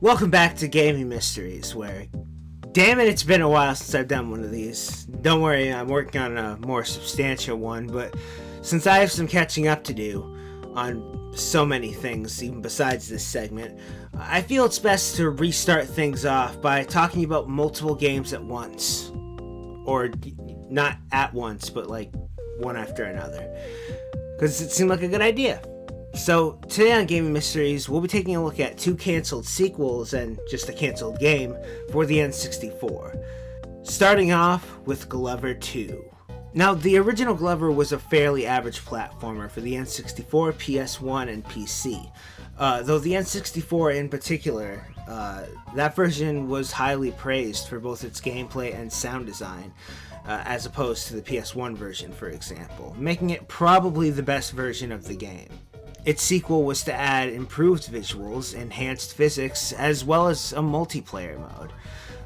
Welcome back to Gaming Mysteries, where, damn it, it's been a while since I've done one of these. Don't worry, I'm working on a more substantial one, but since I have some catching up to do on so many things, even besides this segment, I feel it's best to restart things off by talking about multiple games at once. Or, not at once, but like one after another. Because it seemed like a good idea. So, today on Gaming Mysteries, we'll be taking a look at 2 cancelled sequels and just a cancelled game for the N64. Starting off with Glover 2. Now, the original Glover was a fairly average platformer for the N64, PS1, and PC. Though the N64 in particular, that version was highly praised for both its gameplay and sound design, as opposed to the PS1 version, for example, making it probably the best version of the game. Its sequel was to add improved visuals, enhanced physics, as well as a multiplayer mode,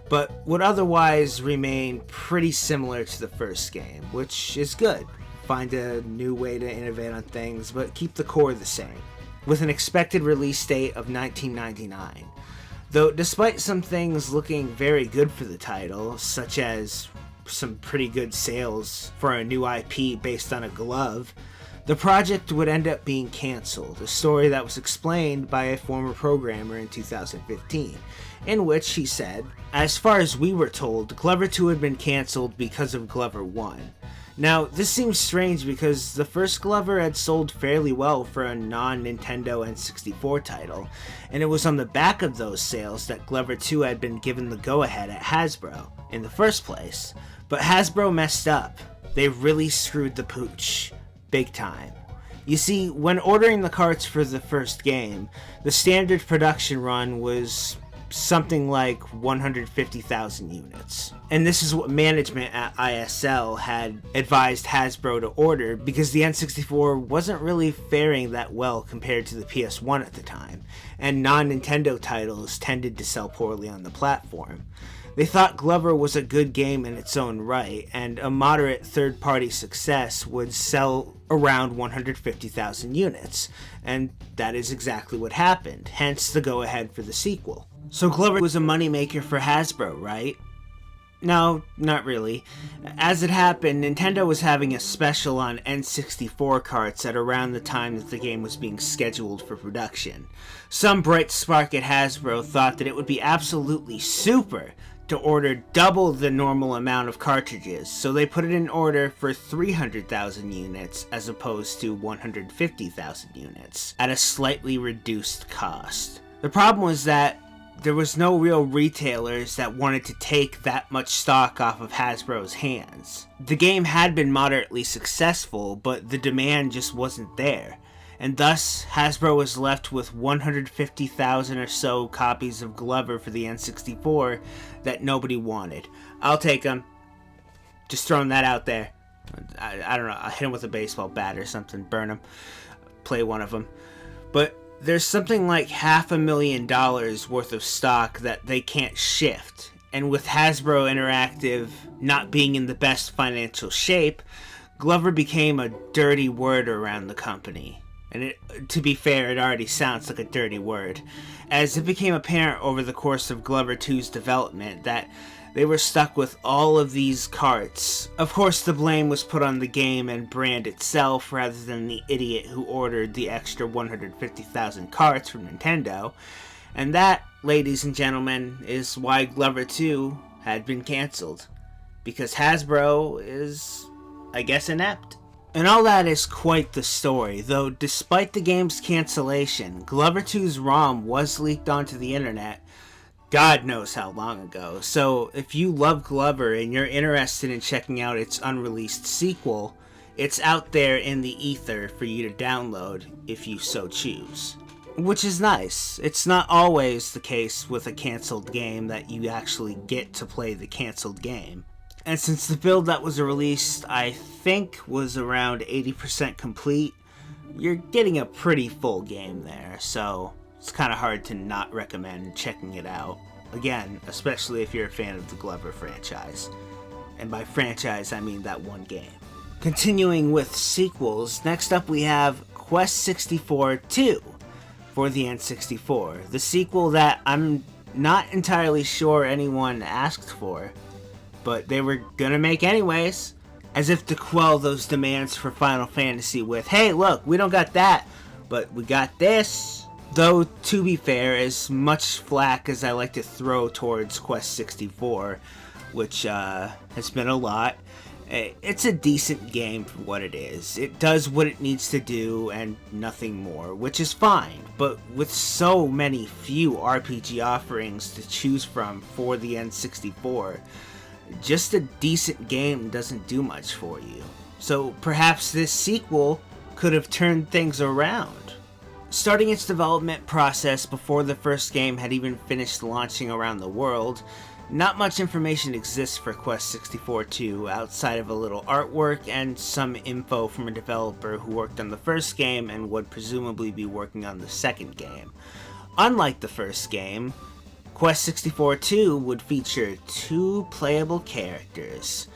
but would otherwise remain pretty similar to the first game, which is good. Find a new way to innovate on things, but keep the core the same, with an expected release date of 1999. Though despite some things looking very good for the title, such as some pretty good sales for a new IP based on a glove, the project would end up being cancelled, a story that was explained by a former programmer in 2015, in which he said, "As far as we were told, Glover 2 had been cancelled because of Glover 1. Now, this seems strange because the first Glover had sold fairly well for a non-Nintendo N64 title, and it was on the back of those sales that Glover 2 had been given the go-ahead at Hasbro in the first place. But Hasbro messed up. They really screwed the pooch. Big time. You see, when ordering the carts for the first game, the standard production run was something like 150,000 units. And this is what management at ISL had advised Hasbro to order because the N64 wasn't really faring that well compared to the PS1 at the time, and non-Nintendo titles tended to sell poorly on the platform. They thought Glover was a good game in its own right, and a moderate third-party success would sell around 150,000 units, and that is exactly what happened, hence the go-ahead for the sequel. So Glover was a moneymaker for Hasbro, right? No, not really. As it happened, Nintendo was having a special on N64 carts at around the time that the game was being scheduled for production. Some bright spark at Hasbro thought that it would be absolutely super to order double the normal amount of cartridges, so they put it in order for 300,000 units as opposed to 150,000 units, at a slightly reduced cost. The problem was that there was no real retailers that wanted to take that much stock off of Hasbro's hands. The game had been moderately successful, but the demand just wasn't there, and thus Hasbro was left with 150,000 or so copies of Glover for the N64 that nobody wanted. I'll take them. Just throwing that out there. I don't know, I'll hit them with a baseball bat or something, burn them, play one of them. But there's something like $500,000 worth of stock that they can't shift, and with Hasbro Interactive not being in the best financial shape, Glover became a dirty word around the company. And to be fair, it already sounds like a dirty word, as it became apparent over the course of Glover 2's development that they were stuck with all of these carts. Of course, the blame was put on the game and brand itself rather than the idiot who ordered the extra 150,000 carts from Nintendo, and that, ladies and gentlemen, is why Glover 2 had been cancelled, because Hasbro is, I guess, inept. And all that is quite the story, though despite the game's cancellation, Glover 2's ROM was leaked onto the internet God knows how long ago, so if you love Glover and you're interested in checking out its unreleased sequel, it's out there in the ether for you to download if you so choose. Which is nice. It's not always the case with a cancelled game that you actually get to play the cancelled game. And since the build that was released, I think, was around 80% complete, you're getting a pretty full game there, so it's kind of hard to not recommend checking it out. Again, especially if you're a fan of the Glover franchise. And by franchise, I mean that one game. Continuing with sequels, next up we have Quest 64 2. for the N64. The sequel that I'm not entirely sure anyone asked for, but they were gonna make anyways, as if to quell those demands for Final Fantasy with, hey look, we don't got that, but we got this. Though, to be fair, as much flack as I like to throw towards Quest 64, which has been a lot, it's a decent game for what it is. It does what it needs to do and nothing more, which is fine. But with so many few RPG offerings to choose from for the N64, just a decent game doesn't do much for you. So perhaps this sequel could have turned things around. Starting its development process before the first game had even finished launching around the world, not much information exists for Quest 64-2 outside of a little artwork and some info from a developer who worked on the first game and would presumably be working on the second game. Unlike the first game, Quest 64-2 would feature 2 playable characters.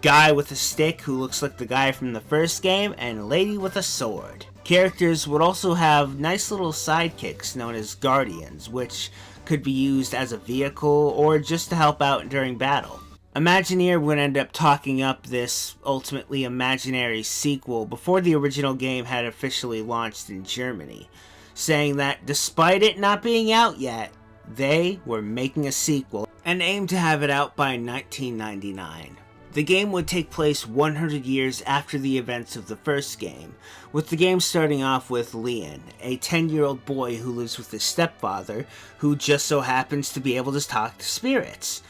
Guy with a stick who looks like the guy from the first game, and lady with a sword. Characters would also have nice little sidekicks known as Guardians, which could be used as a vehicle or just to help out during battle. Imagineer would end up talking up this ultimately imaginary sequel before the original game had officially launched in Germany, saying that despite it not being out yet, they were making a sequel and aimed to have it out by 1999. The game would take place 100 years after the events of the first game, with the game starting off with Leon, a 10-year-old boy who lives with his stepfather, who just so happens to be able to talk to spirits.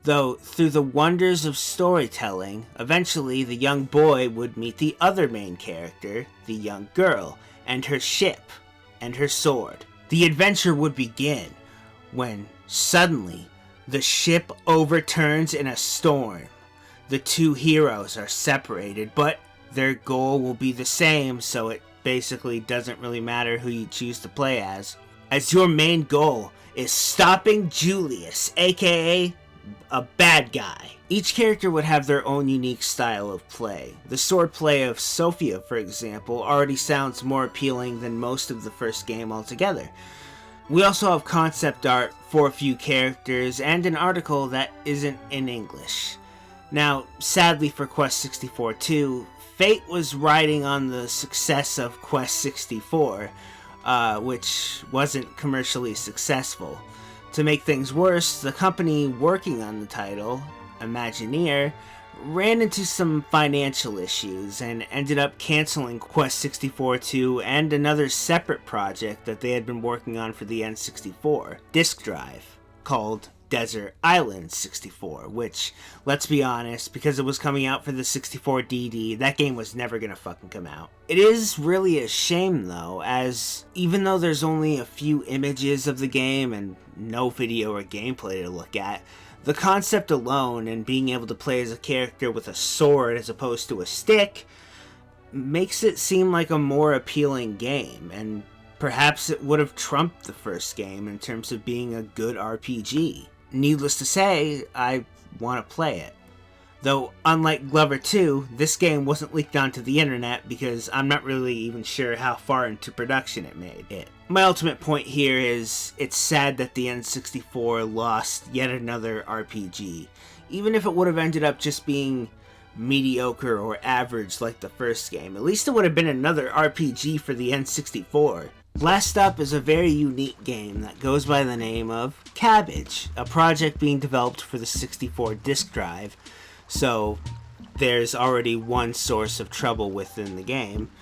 Though, through the wonders of storytelling, eventually the young boy would meet the other main character, the young girl, and her ship, and her sword. The adventure would begin when, suddenly, the ship overturns in a storm. The 2 heroes are separated, but their goal will be the same, so it basically doesn't really matter who you choose to play as your main goal is stopping Julius, aka a bad guy. Each character would have their own unique style of play. The swordplay of Sophia, for example, already sounds more appealing than most of the first game altogether. We also have concept art for a few characters and an article that isn't in English. Now, sadly for Quest 64-2, Fate was riding on the success of Quest 64, which wasn't commercially successful. To make things worse, the company working on the title, Imagineer, ran into some financial issues and ended up canceling Quest 64-2 and another separate project that they had been working on for the N64, disk drive, called Desert Island 64, which, let's be honest, because it was coming out for the 64DD, that game was never gonna fucking come out. It is really a shame though, as even though there's only a few images of the game and no video or gameplay to look at, the concept alone and being able to play as a character with a sword as opposed to a stick makes it seem like a more appealing game, and perhaps it would have trumped the first game in terms of being a good RPG. Needless to say, I want to play it. Though, unlike Glover 2, this game wasn't leaked onto the internet because I'm not really even sure how far into production it made it. My ultimate point here is, it's sad that the N64 lost yet another RPG. Even if it would have ended up just being mediocre or average like the first game, at least it would have been another RPG for the N64. Last up is a very unique game that goes by the name of Cabbage, a project being developed for the 64 disk drive, so there's already one source of trouble within the game.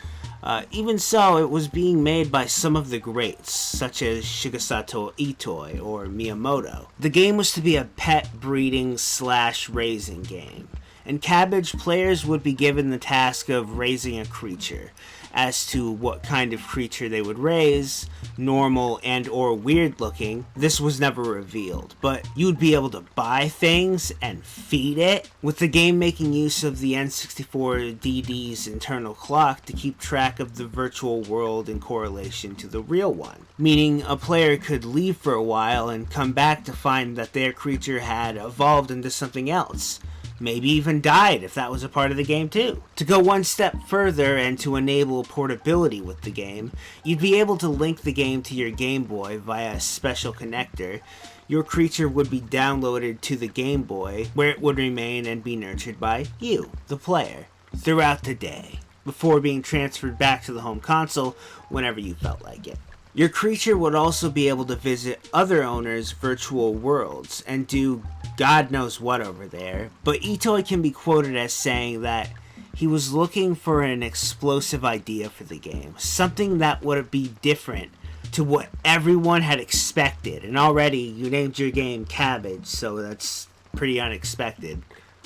Even so, it was being made by some of the greats, such as Shigesato Itoi or Miyamoto. The game was to be a pet breeding / raising game, and Cabbage players would be given the task of raising a creature. As to what kind of creature they would raise, normal and or weird looking, this was never revealed, but you'd be able to buy things and feed it, with the game making use of the N64 DD's internal clock to keep track of the virtual world in correlation to the real one, meaning a player could leave for a while and come back to find that their creature had evolved into something else, maybe even died if that was a part of the game too. To go one step further and to enable portability with the game, you'd be able to link the game to your Game Boy via a special connector. Your creature would be downloaded to the Game Boy, where it would remain and be nurtured by you, the player, throughout the day, before being transferred back to the home console whenever you felt like it. Your creature would also be able to visit other owners' virtual worlds and do God knows what over there, but Itoi can be quoted as saying that he was looking for an explosive idea for the game, something that would be different to what everyone had expected. And already you named your game Cabbage, so that's pretty unexpected.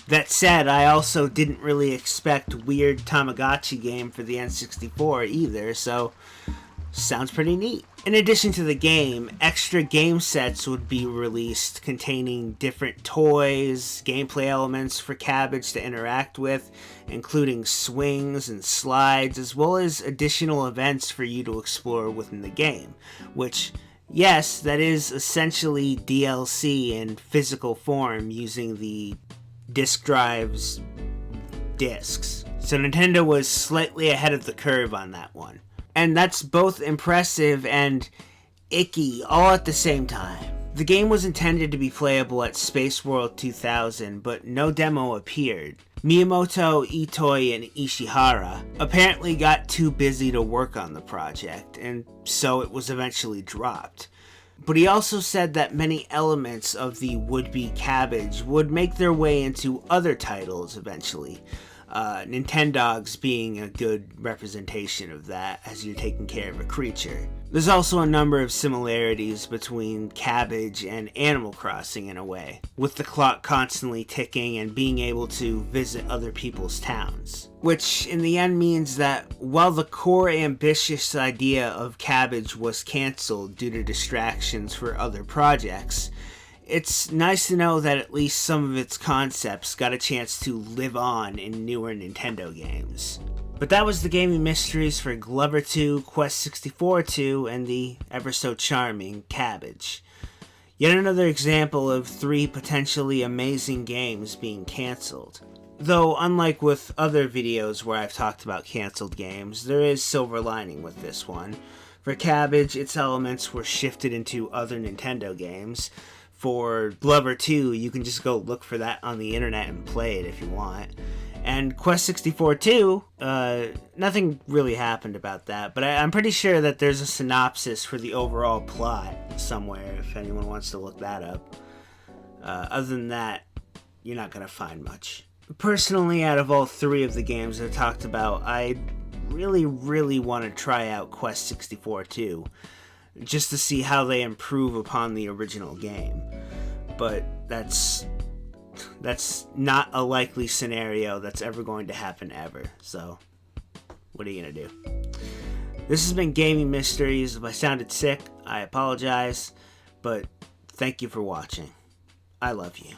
That said, I also didn't really expect weird Tamagotchi game for the N64 either, so sounds pretty neat. In addition to the game, extra game sets would be released containing different toys, gameplay elements for Cabbage to interact with, including swings and slides, as well as additional events for you to explore within the game, which, yes, that is essentially DLC in physical form using the disk drive's discs. So Nintendo was slightly ahead of the curve on that one. And that's both impressive and icky all at the same time. The game was intended to be playable at Space World 2000, but no demo appeared. Miyamoto, Itoi, and Ishihara apparently got too busy to work on the project, and so it was eventually dropped. But he also said that many elements of the would-be Cabbage would make their way into other titles eventually. Nintendogs being a good representation of that as you're taking care of a creature. There's also a number of similarities between Cabbage and Animal Crossing in a way, with the clock constantly ticking and being able to visit other people's towns. Which in the end means that while the core ambitious idea of Cabbage was cancelled due to distractions for other projects, it's nice to know that at least some of its concepts got a chance to live on in newer Nintendo games. But that was the gaming mysteries for Glover 2, Quest 64 2, and the ever so charming Cabbage. Yet another example of 3 potentially amazing games being cancelled. Though, unlike with other videos where I've talked about cancelled games, there is silver lining with this one. For Cabbage, its elements were shifted into other Nintendo games. For Glover 2, you can just go look for that on the internet and play it if you want. And Quest 64 2, nothing really happened about that, but I'm pretty sure that there's a synopsis for the overall plot somewhere if anyone wants to look that up. Other than that, you're not going to find much. Personally, out of all 3 of the games I talked about, I really want to try out Quest 64 2. Just to see how they improve upon the original game. But that's not a likely scenario that's ever going to happen ever. So, what are you going to do? This has been Gaming Mysteries. If I sounded sick, I apologize. But thank you for watching. I love you.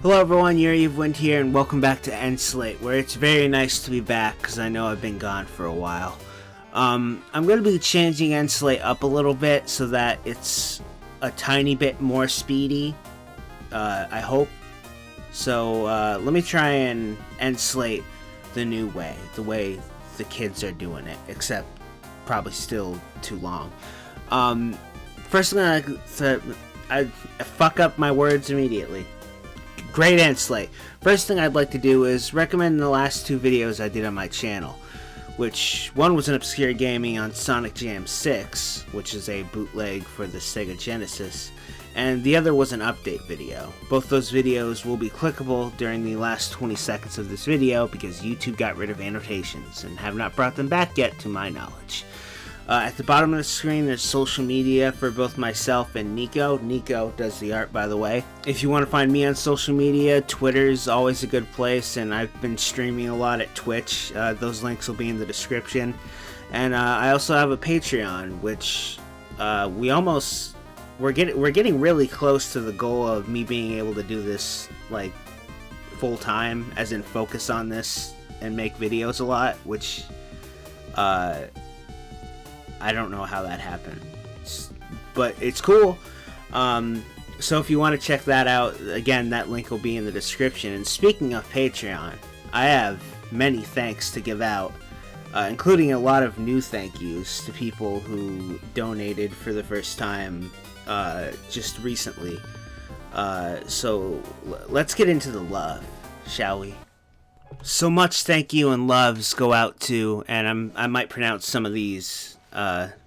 Hello everyone, Yuriofwind here, and welcome back to N64, where it's very nice to be back because I know I've been gone for a while. I'm going to be changing N64 up a little bit so that it's a tiny bit more speedy, I hope. So let me try and N64 the new way, the way the kids are doing it, except probably still too long. First thing I fuck up my words immediately. Great N64. First thing I'd like to do is recommend the last 2 videos I did on my channel. Which, one was an obscure gaming on Sonic Jam 6, which is a bootleg for the Sega Genesis, and the other was an update video. Both those videos will be clickable during the last 20 seconds of this video because YouTube got rid of annotations and have not brought them back yet to my knowledge. At the bottom of the screen, there's social media for both myself and Nico. Nico does the art, by the way. If you want to find me on social media, Twitter's always a good place, and I've been streaming a lot at Twitch. Those links will be in the description. And I also have a Patreon, which we're getting really close to the goal of me being able to do this like full time, as in focus on this and make videos a lot, which I don't know how that happened, but it's cool. So if you want to check that out, again, that link will be in the description. And speaking of Patreon, I have many thanks to give out, including a lot of new thank yous to people who donated for the first time just recently. So let's get into the love, shall we? So much thank you and loves go out to, and I might pronounce some of these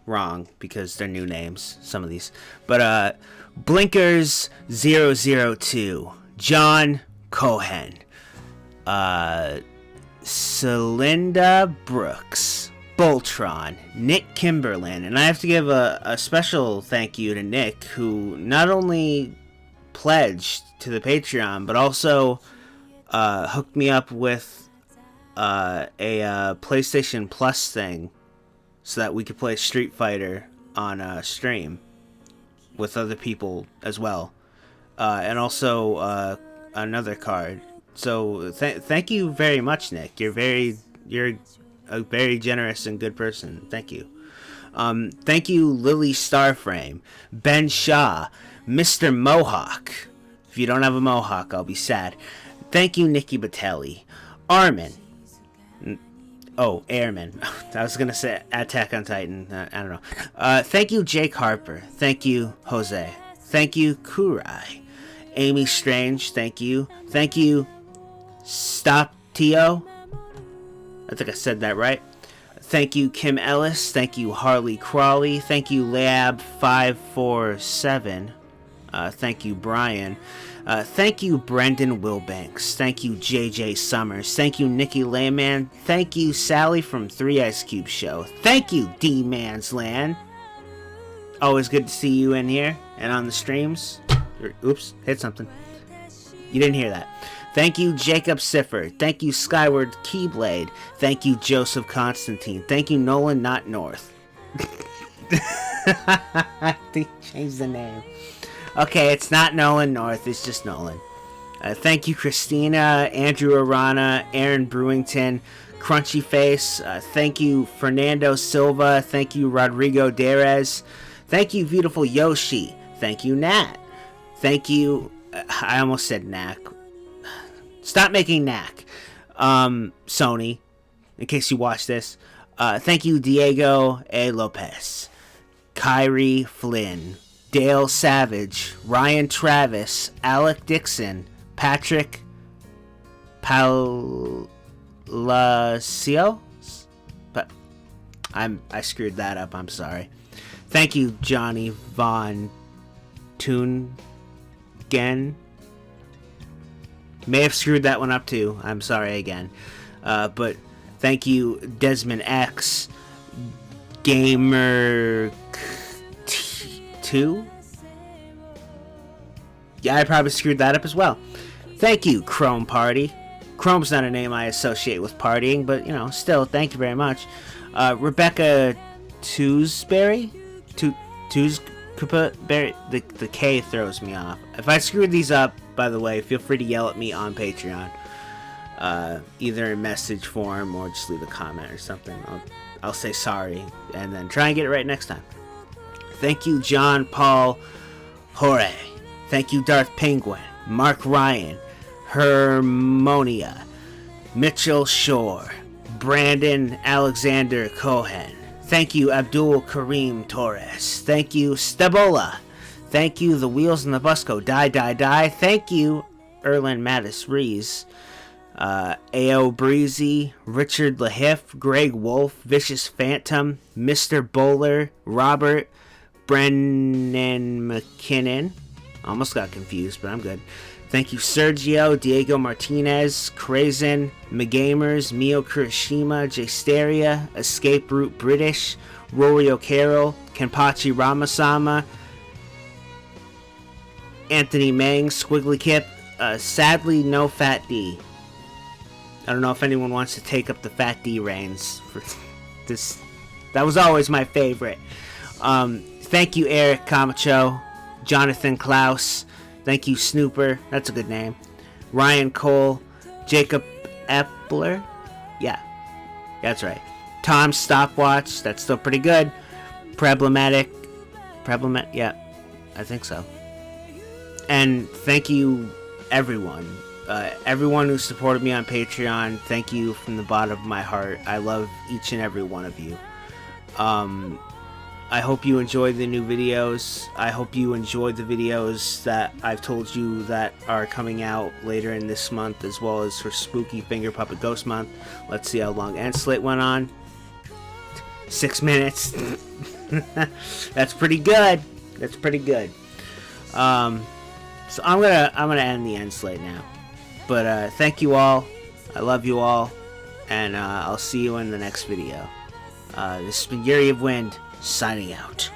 wrong because they're new names, some of these. But Blinkers002, John Cohen, Celinda Brooks, Boltron, Nick Kimberlin, and I have to give a special thank you to Nick, who not only pledged to the Patreon, but also hooked me up with a PlayStation Plus thing so that we could play Street Fighter on stream with other people as well, and also another card. So thank you very much, Nick. You're a very generous and good person. Thank you. Thank you, Lily Starframe, Ben Shaw, Mr. Mohawk. If you don't have a mohawk, I'll be sad. Thank you, Nikki Batelli, Armin. Oh, Airman. I was going to say Attack on Titan. I don't know. Thank you, Jake Harper. Thank you, Jose. Thank you, Kurai. Amy Strange. Thank you. Thank you, Stop Tio. I think I said that right. Thank you, Kim Ellis. Thank you, Harley Crawley. Thank you, Lab547. Thank you, Brian. Thank you, Brendan Wilbanks. Thank you, JJ Summers. Thank you, Nikki Layman. Thank you, Sally from 3 Ice Cube Show. Thank you, D-Man's Land. Always good to see you in here and on the streams. Oops, hit something. You didn't hear that. Thank you, Jacob Siffer. Thank you, Skyward Keyblade. Thank you, Joseph Constantine. Thank you, Nolan Not North. They changed the name. Okay, it's not Nolan North, it's just Nolan. Thank you, Christina, Andrew Arana, Aaron Brewington, Crunchy Face. Thank you, Fernando Silva. Thank you, Rodrigo Derez. Thank you, beautiful Yoshi. Thank you, Nat. Thank you, I almost said Knack. Stop making Knack. Sony, in case you watch this. Thank you, Diego A. Lopez, Kyrie Flynn, Dale Savage, Ryan Travis, Alec Dixon, Patrick Palacio. But I screwed that up. I'm sorry. Thank you, Johnny Von Tungen. May have screwed that one up too. I'm sorry again. But thank you, Desmond X, Gamer 2. Yeah, I probably screwed that up as well. Thank you, Chrome Party. Chrome's not a name I associate with partying, but still, thank you very much. Rebecca Tewsbury, Berry. The K throws me off. If I screwed these up, by the way, feel free to yell at me on Patreon, either in message form or just leave a comment or something. I'll say sorry and then try and get it right next time. Thank you, John Paul Hore. Thank you, Darth Penguin, Mark Ryan, Hermonia, Mitchell Shore, Brandon Alexander Cohen. Thank you, Abdul Kareem Torres. Thank you, Stabola. Thank you, The Wheels on the Bus Go Die. Thank you, Erlen Mattis Rees, A.O. Breezy, Richard Lahiff, Greg Wolf, Vicious Phantom, Mr. Bowler, Robert, Brennan McKinnon. Almost got confused, but I'm good. Thank you, Sergio, Diego Martinez, Crazen, McGamers, Mio Kurishima, Jsteria, Escape Route British, Rory O'Carroll, Kenpachi Ramasama, Anthony Mang, Squiggly Kip, sadly no Fat D. I don't know if anyone wants to take up the Fat D reigns for this. That was always my favorite. Thank you, Eric Camacho, Jonathan Klaus. Thank you, Snooper. That's a good name. Ryan Cole, Jacob Epler. Yeah, that's right. Tom Stopwatch. That's still pretty good. Problematic. Yeah, I think so. And thank you, everyone. Everyone who supported me on Patreon, thank you from the bottom of my heart. I love each and every one of you. I hope you enjoy the new videos. I hope you enjoy the videos that I've told you that are coming out later in this month, as well as for Spooky Finger Puppet Ghost Month. Let's see how long Slate went on. 6 minutes. That's pretty good. That's pretty good. So I'm gonna end the Slate now. But thank you all. I love you all, and I'll see you in the next video. This has been Yuriofwind signing out.